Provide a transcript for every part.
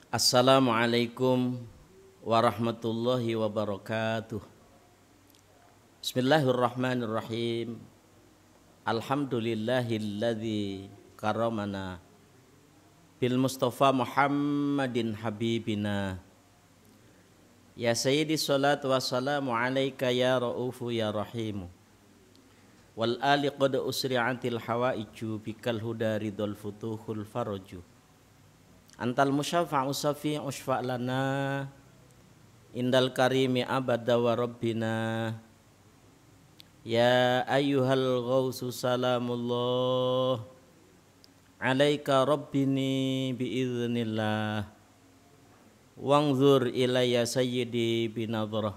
Assalamualaikum warahmatullahi wabarakatuh. Bismillahirrahmanirrahim. Alhamdulillahilladzi karamana bil Mustafa Muhammadin habibina. Ya Sayyidi salatu wassalamu alaika ya ra'ufu ya rahimu. Wal ali qad usri'atil hawaiju bikal huda ridul futuhul faraju. Antal musyafa'u safi'u syfa' lana indal karimi abada wa rabbina. Ya ayyuhal ghausu salamullah alaika rabbini biiznillah wanzur ilayya sayyidi binadrah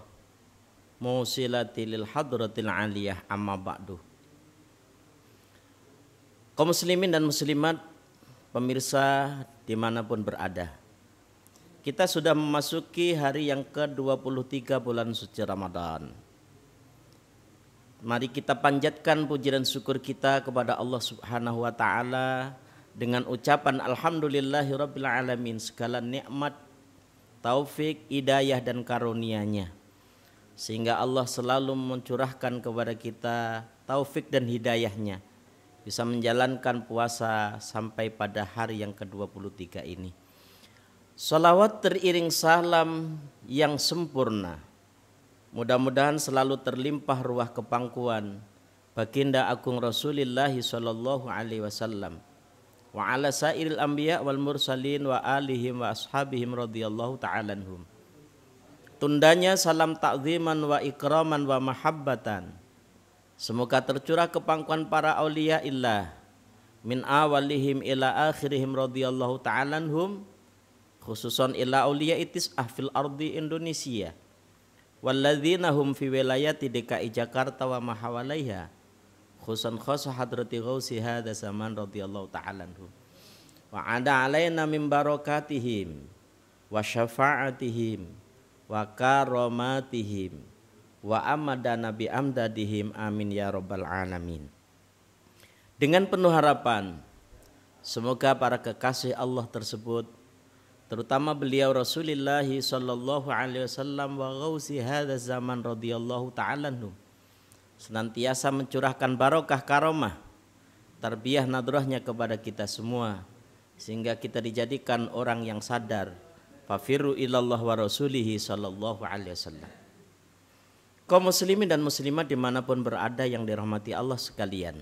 musilati lil hadratil aliyah amma ba'du. Kaum muslimin dan muslimat, pemirsa dimanapun berada, kita sudah memasuki hari yang ke-23 bulan suci Ramadan. Mari kita panjatkan puji dan syukur kita kepada Allah Subhanahu wa taala dengan ucapan alhamdulillahirabbil alamin, segala nikmat, taufik, hidayah dan karunia-Nya, sehingga Allah selalu mencurahkan kepada kita taufik dan hidayah-Nya bisa menjalankan puasa sampai pada hari yang ke-23 ini. Salawat teriring salam yang sempurna mudah-mudahan selalu terlimpah ruah kepangkuan baginda agung Rasulullah sallallahu alaihi wasallam wa ala sairil anbiya wal mursalin wa alihim wa ashabihim radhiyallahu ta'ala anhum. Tundanya salam ta'ziman wa ikraman wa mahabbatan semoga tercurah kepangkuan para aulia illah min awalihim ila akhirihim radhiyallahu ta'ala anhum, khususan ila aulia itis'ah fil ardi Indonesia walladzina hum fi wilayati DKI Jakarta wa mahawalaiha, khususan khasa hadrati ghausi hadza zaman radhiyallahu ta'ala anhum. Wa ada alaina min barakatihim wa syafa'atihim wa karamatihim wa amadana bi amdadihim amin ya rabbal alamin. Dengan penuh harapan semoga para kekasih Allah tersebut, terutama beliau Rasulullah sallallahu alaihi wasallam wa ghausi hadza zaman radhiyallahu ta'ala anhum, senantiasa mencurahkan barokah karomah tarbiyah nadrahnya kepada kita semua, sehingga kita dijadikan orang yang sadar fafiru ilallah wa rasulihi sallallahu alaihi wasallam. Kaum muslimin dan muslimat dimanapun berada yang dirahmati Allah sekalian,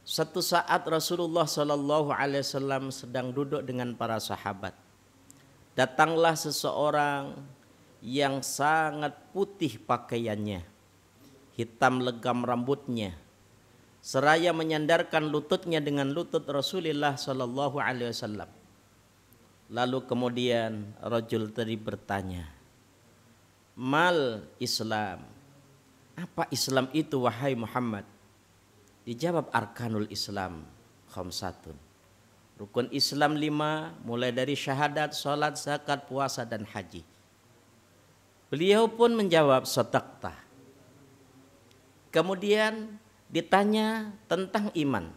suatu saat Rasulullah sallallahu alaihi wasallam sedang duduk dengan para sahabat. Datanglah seseorang yang sangat putih pakaiannya, hitam legam rambutnya, seraya menyandarkan lututnya dengan lutut Rasulullah sallallahu alaihi wasallam. Lalu kemudian rajul tadi bertanya, "Mal Islam?" Apa Islam itu wahai Muhammad? Dijawab, arkanul Islam khamsatun. Rukun Islam 5, mulai dari syahadat, salat, zakat, puasa dan haji. Beliau pun menjawab, sadaqta. Kemudian ditanya tentang iman.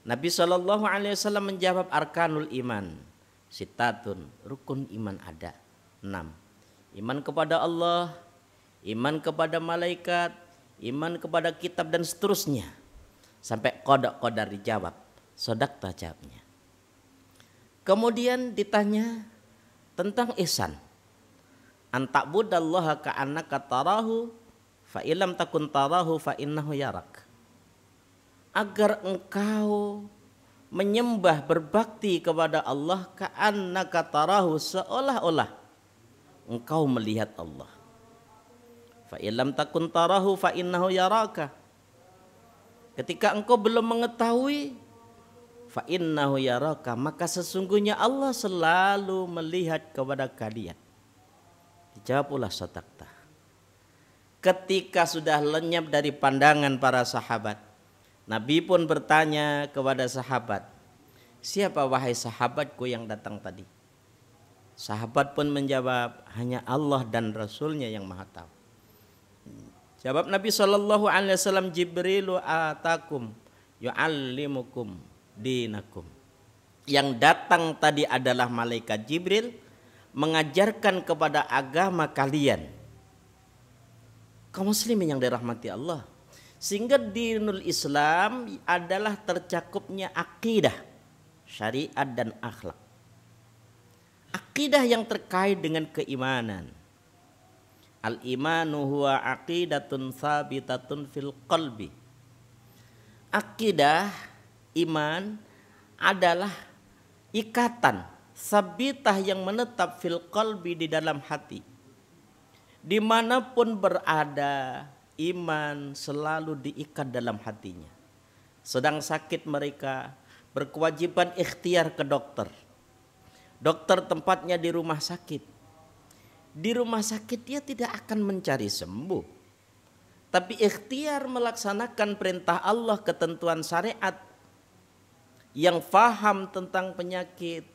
Nabi SAW menjawab, arkanul iman sitatun, rukun iman ada 6. Iman kepada Allah, iman kepada malaikat, iman kepada kitab dan seterusnya, sampai qada dijawab, sadaqta jawabnya. Kemudian ditanya tentang ihsan. Anta'budallaha ka'annaka tarahu fa illam takun tarahu fa innahu yarak. Agar engkau menyembah berbakti kepada Allah ka'annaka tarahu, seolah-olah engkau melihat Allah. Fa illam takun tarahu fa innahu yaraka. Ketika engkau belum mengetahui fa innahu yaraka, maka sesungguhnya Allah selalu melihat kepada kalian. Dijawab pula sadaqta. Ketika sudah lenyap dari pandangan para sahabat, Nabi pun bertanya kepada sahabat, siapa wahai sahabatku yang datang tadi? Sahabat pun menjawab, hanya Allah dan Rasulnya yang maha tahu. Jawab Nabi SAW, Jibrilu atakum yu'allimukum dinakum. yang datang tadi adalah malaikat Jibril mengajarkan kepada agama kalian, kaum muslimin yang dirahmati Allah. Sehingga dinul Islam adalah tercakupnya akidah, syariat dan akhlak. Akidah yang terkait dengan keimanan. Al-imanu huwa aqidatun thabitatun fil qalbi. Akidah, iman adalah ikatan sabitah yang menetap fil qalbi, di dalam hati. Dimanapun berada, iman selalu diikat dalam hatinya. Sedang sakit mereka berkewajiban ikhtiar ke dokter. Dokter tempatnya di rumah sakit. Di rumah sakit dia tidak akan mencari sembuh, tapi ikhtiar melaksanakan perintah Allah, ketentuan syariat. Yang paham tentang penyakit,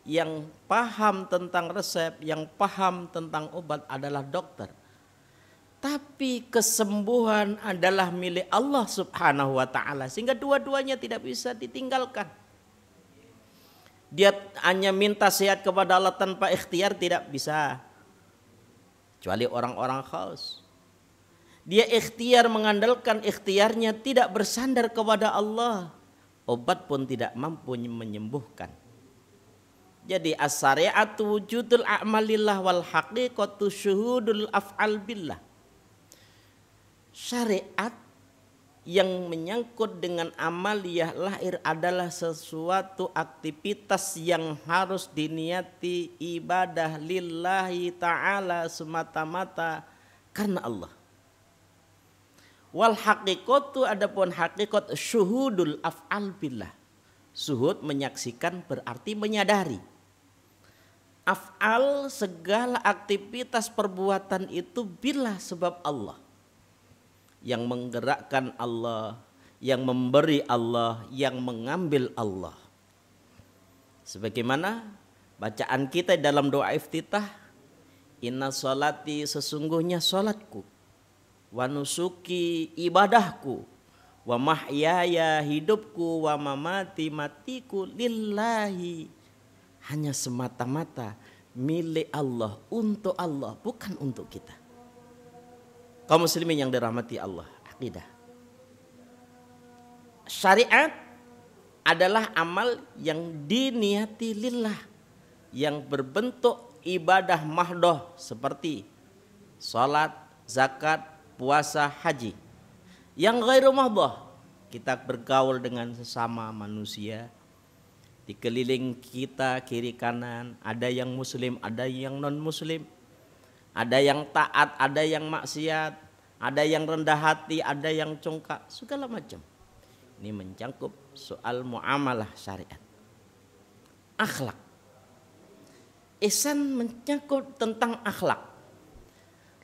yang paham tentang resep, yang paham tentang obat adalah dokter. Tapi kesembuhan adalah milik Allah Subhanahu wa ta'ala, sehingga dua-duanya tidak bisa ditinggalkan. Dia hanya minta sehat kepada Allah tanpa ikhtiar tidak bisa, kecuali orang-orang khaus. Dia ikhtiar, mengandalkan ikhtiarnya, tidak bersandar kepada Allah, obat pun tidak mampu menyembuhkan. Jadi as-syari'atu wujudul a'malillah wal haqiqatu syuhudul af'al billah. Syariat yang menyangkut dengan amaliyah lahir adalah sesuatu aktivitas yang harus diniati ibadah lillahi ta'ala semata-mata karena Allah. Wal haqiqatu, adapun hakikat syuhudul af'al billah. Syuhud menyaksikan berarti menyadari. Af'al segala aktivitas perbuatan itu billah sebab Allah. Yang menggerakkan Allah, yang memberi Allah, yang mengambil Allah. Sebagaimana bacaan kita dalam doa iftitah, inna sholati, sesungguhnya sholatku, wa nusuki, ibadahku, wa mahyaya, hidupku, wa mamati, matiku, lillahi, hanya semata-mata milik Allah, untuk Allah, bukan untuk kita. Kaum muslimin yang dirahmati Allah, akidah. Syariat adalah amal yang diniati lillah, yang berbentuk ibadah mahdoh seperti salat, zakat, puasa, haji. Yang ghairu mahdoh, kita bergaul dengan sesama manusia. Di keliling kita kiri kanan ada yang muslim, ada yang non muslim. Ada yang taat, ada yang maksiat, ada yang rendah hati, ada yang congkak, segala macam. Ini mencangkup soal muamalah syariat. Akhlak. Ihsan menyangkut tentang akhlak.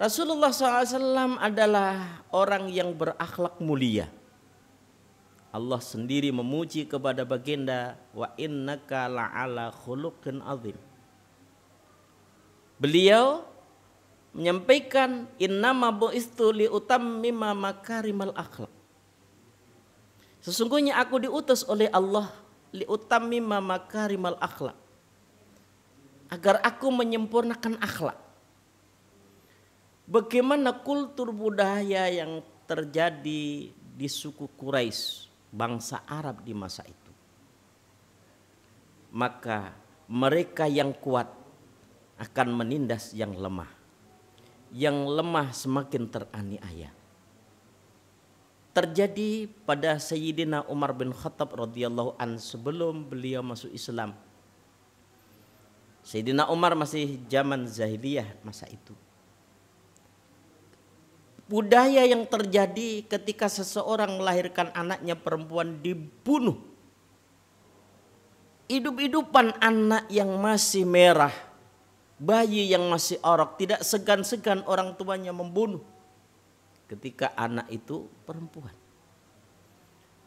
Rasulullah SAW adalah orang yang berakhlak mulia. Allah sendiri memuji kepada baginda, wa innaka la'ala khuluqin azim. Beliau menyampaikan innama bu'istu liutammima makarimal akhlak. Sesungguhnya aku diutus oleh Allah liutammima makarimal akhlak, agar aku menyempurnakan akhlak. Bagaimana kultur budaya yang terjadi di suku Quraisy, bangsa Arab di masa itu. Maka mereka yang kuat akan menindas yang lemah. Yang lemah semakin teraniaya. Terjadi pada Sayyidina Umar bin Khattab radhiyallahu an sebelum beliau masuk Islam. Sayyidina Umar masih zaman jahiliyah masa itu. Budaya yang terjadi ketika seseorang melahirkan anaknya perempuan dibunuh. Hidup-hidupan anak yang masih merah, bayi yang masih orok, tidak segan-segan orang tuanya membunuh ketika anak itu perempuan.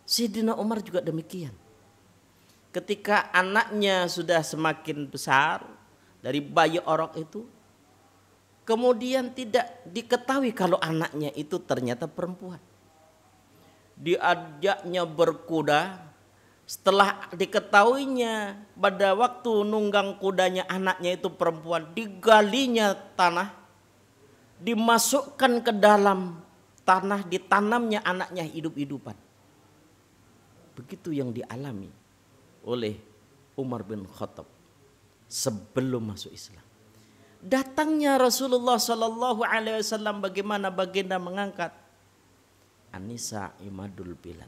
Sayyidina Umar juga demikian. Ketika anaknya sudah semakin besar dari bayi orok itu, kemudian tidak diketahui kalau anaknya itu ternyata perempuan. Diajaknya berkuda Setelah diketahuinya pada waktu nunggang kudanya anaknya itu perempuan, digalinya tanah, dimasukkan ke dalam tanah, ditanamnya anaknya hidup-hidupan. Begitu yang dialami oleh Umar bin Khattab sebelum masuk Islam. Datangnya Rasulullah Sallallahu Alaihi Wasallam, bagaimana baginda mengangkat An-Nisa imadul bilad.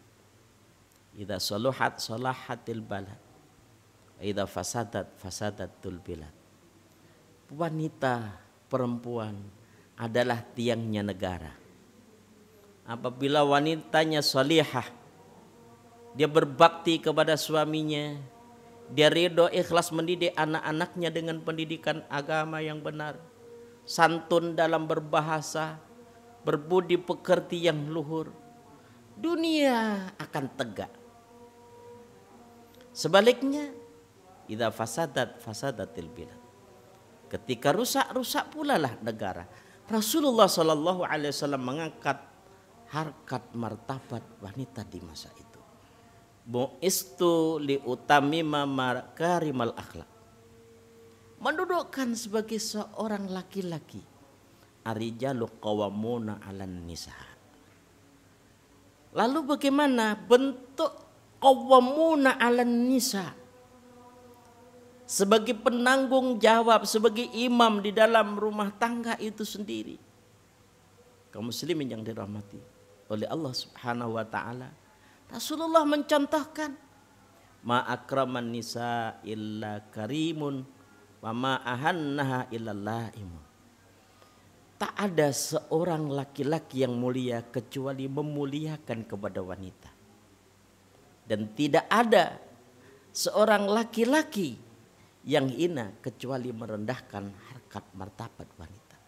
Idza saluhat salahatil balad. Idza fasadat fasadatul bilad. Wanita, perempuan adalah tiangnya negara. Apabila wanitanya salihah, dia berbakti kepada suaminya, dia ridho ikhlas mendidik anak-anaknya dengan pendidikan agama yang benar, santun dalam berbahasa, berbudi pekerti yang luhur, dunia akan tegak. Sebaliknya, idza fasadat fasadatil bilad. Ketika rusak pula lah negara. Rasulullah Shallallahu Alaihi Wasallam mengangkat harkat martabat wanita di masa itu. Bu'istu li utamima makarimal akhlak. Mendudukkan sebagai seorang laki-laki. Arijalu qawwamuna 'alan nisa. Lalu bagaimana bentuk qawwamuna 'alan nisa? Sebagai penanggung jawab, sebagai imam di dalam rumah tangga itu sendiri. Kaum muslimin yang dirahmati oleh Allah Subhanahu wa taala, Rasulullah mencontohkan ma akraman nisa illa karimun wa ma ahannaha illa laimun. Tak ada seorang laki-laki yang mulia kecuali memuliakan kepada wanita. Dan tidak ada seorang laki-laki yang hina kecuali merendahkan harkat martabat wanita.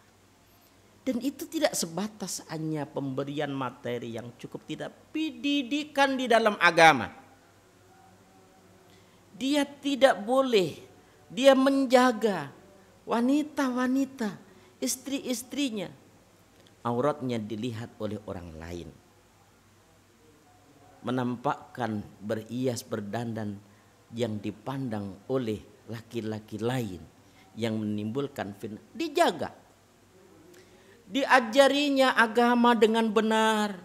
Dan itu tidak sebatas hanya pemberian materi yang cukup, tidak, pendidikan di dalam agama. Dia tidak boleh, dia menjaga wanita-wanita, istri-istrinya, auratnya dilihat oleh orang lain. Menampakkan berhias berdandan yang dipandang oleh laki-laki lain yang menimbulkan fitnah, dijaga. Diajarinya agama dengan benar.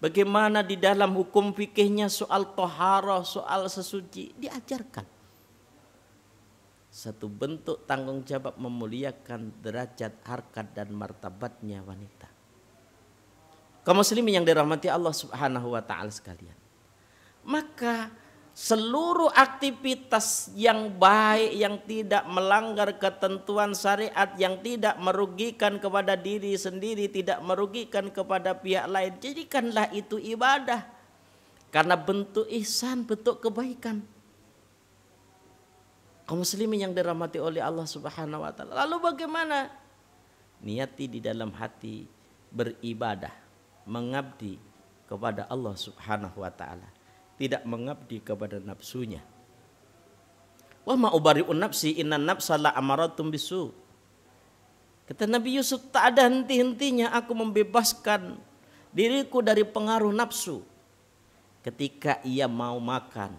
Bagaimana di dalam hukum fikihnya soal toharoh, soal sesuci, diajarkan. Satu bentuk tanggung jawab memuliakan derajat, harkat dan martabatnya wanita. Kaum muslimin yang dirahmati Allah Subhanahu wa taala sekalian. Maka seluruh aktivitas yang baik, yang tidak melanggar ketentuan syariat, yang tidak merugikan kepada diri sendiri, tidak merugikan kepada pihak lain, jadikanlah itu ibadah. Karena bentuk ihsan, bentuk kebaikan. Kaum muslimin yang dirahmati oleh Allah Subhanahu wa taala. Lalu bagaimana? Niati di dalam hati beribadah, mengabdi kepada Allah Subhanahu wa taala. Tidak mengabdi kepada nafsunya. Wa ma ubari'un nafsi innan nafsa la amaratum bisu. Kata Nabi Yusuf, tak ada henti-hentinya aku membebaskan diriku dari pengaruh nafsu. Ketika ia mau makan,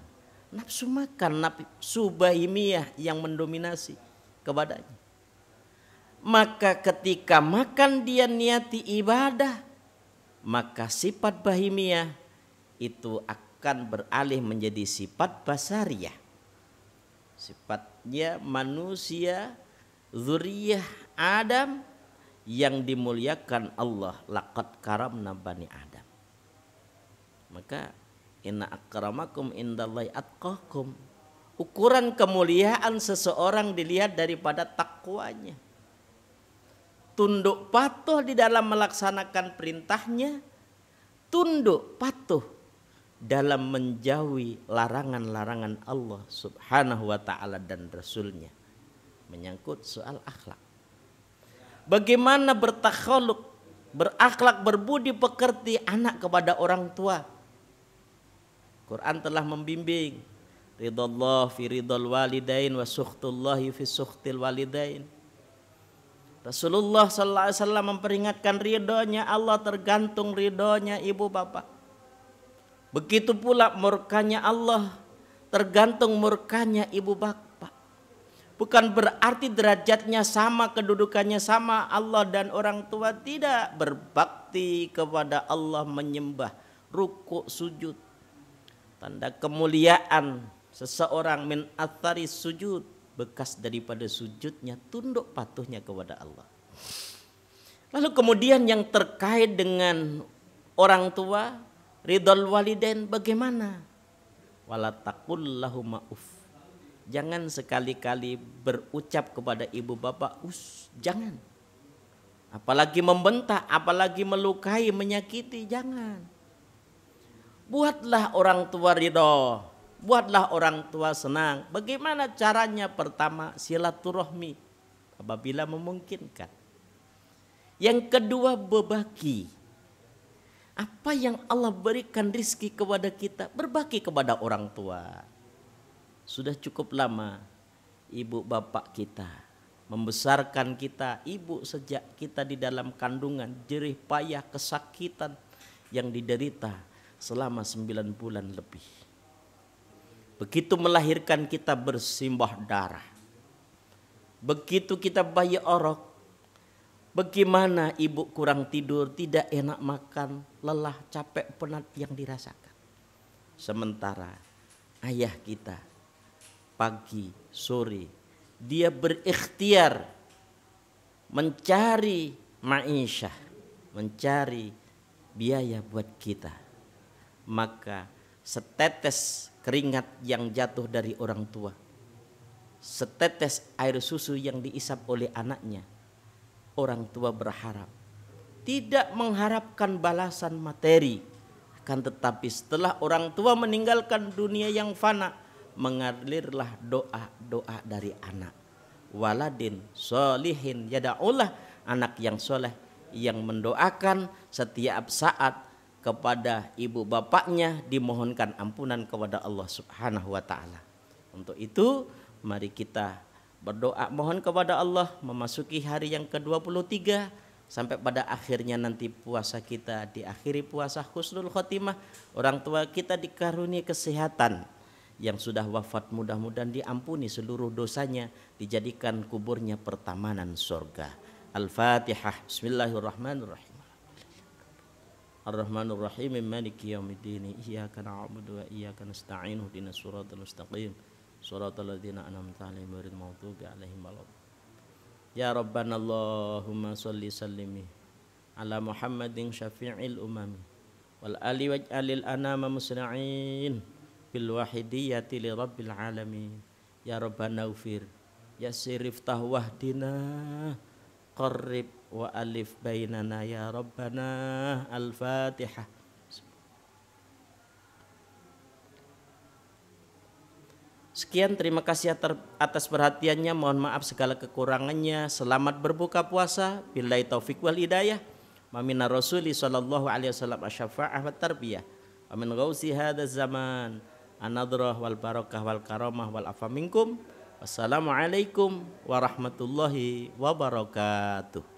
nafsu makan, nafsu bahimiyah yang mendominasi kepadanya. Maka ketika makan dia niati ibadah, maka sifat bahimiyah itu akan beralih menjadi sifat basariyah. Sifatnya manusia, zuriyah Adam yang dimuliakan Allah. Laqad karamna bani Adam. Maka inna akramakum indallahi atqakum. Ukuran kemuliaan seseorang dilihat daripada takwanya. Tunduk patuh di dalam melaksanakan perintahnya, tunduk patuh dalam menjauhi larangan-larangan Allah Subhanahu wa ta'ala dan Rasulnya. Menyangkut soal akhlak. Bagaimana bertakhaluk, berakhlak, berbudi pekerti anak kepada orang tua. Quran telah membimbing. Ridallah fi ridal walidain wa sukhtullahi fi sukhtil walidain. Rasulullah sallallahu alaihi wasallam memperingatkan ridhonya Allah tergantung ridhonya ibu bapak. Begitu pula murkanya Allah tergantung murkanya ibu bapak. Bukan berarti derajatnya sama, kedudukannya sama Allah dan orang tua, tidak. Berbakti kepada Allah, menyembah, rukuk, sujud. Tanda kemuliaan seseorang min athari sujud, bekas daripada sujudnya, tunduk patuhnya kepada Allah. Lalu kemudian yang terkait dengan orang tua, ridhal walidain bagaimana? Wala taqul lahuma uf. Jangan sekali-kali berucap kepada ibu bapak jangan. Apalagi membentak, apalagi melukai, menyakiti, jangan. Buatlah orang tua ridho, buatlah orang tua senang. Bagaimana caranya? Pertama, silaturahmi apabila memungkinkan. Yang kedua, berbagi. Apa yang Allah berikan rizki kepada kita, berbagi kepada orang tua. Sudah cukup lama ibu bapak kita membesarkan kita, ibu sejak kita di dalam kandungan, jerih payah, kesakitan yang diderita selama 9 bulan lebih. Begitu melahirkan kita bersimbah darah. Begitu kita bayi orok, bagaimana ibu kurang tidur, tidak enak makan, lelah, capek, penat yang dirasakan. Sementara ayah kita pagi, sore, dia berikhtiar mencari ma'isyah, mencari biaya buat kita. Maka setetes keringat yang jatuh dari orang tua, setetes air susu yang diisap oleh anaknya, orang tua berharap, tidak mengharapkan balasan materi, akan tetapi setelah orang tua meninggalkan dunia yang fana, mengalirlah doa-doa dari anak. Waladin solihin yada'ullah, anak yang soleh yang mendoakan setiap saat kepada ibu bapaknya, dimohonkan ampunan kepada Allah Subhanahu wa taala. Untuk itu mari kita berdoa mohon kepada Allah memasuki hari yang ke-23 sampai pada akhirnya nanti puasa kita diakhiri puasa husnul khotimah. Orang tua kita dikaruniai kesehatan, yang sudah wafat mudah-mudahan diampuni seluruh dosanya, dijadikan kuburnya pertamanan surga. Al-Fatihah. Bismillahirrahmanirrahim. Ar-Rahmanir-Rahim. Maliki yaumiddin. Iyyaka na'budu wa iyyaka nasta'in. Ihdinas siratal mustaqim. Siratal ladzina an'amta 'alaihim ghairil maghdubi 'alaihim waladdallin. Ya Rabbana Allahumma shalli sallimi ala Muhammadin syafi'il umami wal ali waj'alil anama musna'in bil wahidiyati li rabbil alamin. Ya Rabbana ufir yassir iftah wahdina qarrib wa alif bainana ya Rabbana. Al-Fatihah. Sekian, terima kasih atas perhatiannya. Mohon maaf segala kekurangannya. Selamat berbuka puasa. Billahi taufik wal hidayah. Mamina Rasuli sallallahu alaihi wasallam asyafa'ah wa tarbiyah. Amin ghausi hadaz zaman anadrah wal barakah wal karamah wal afa minkum. Wassalamualaikum warahmatullahi wabarakatuh.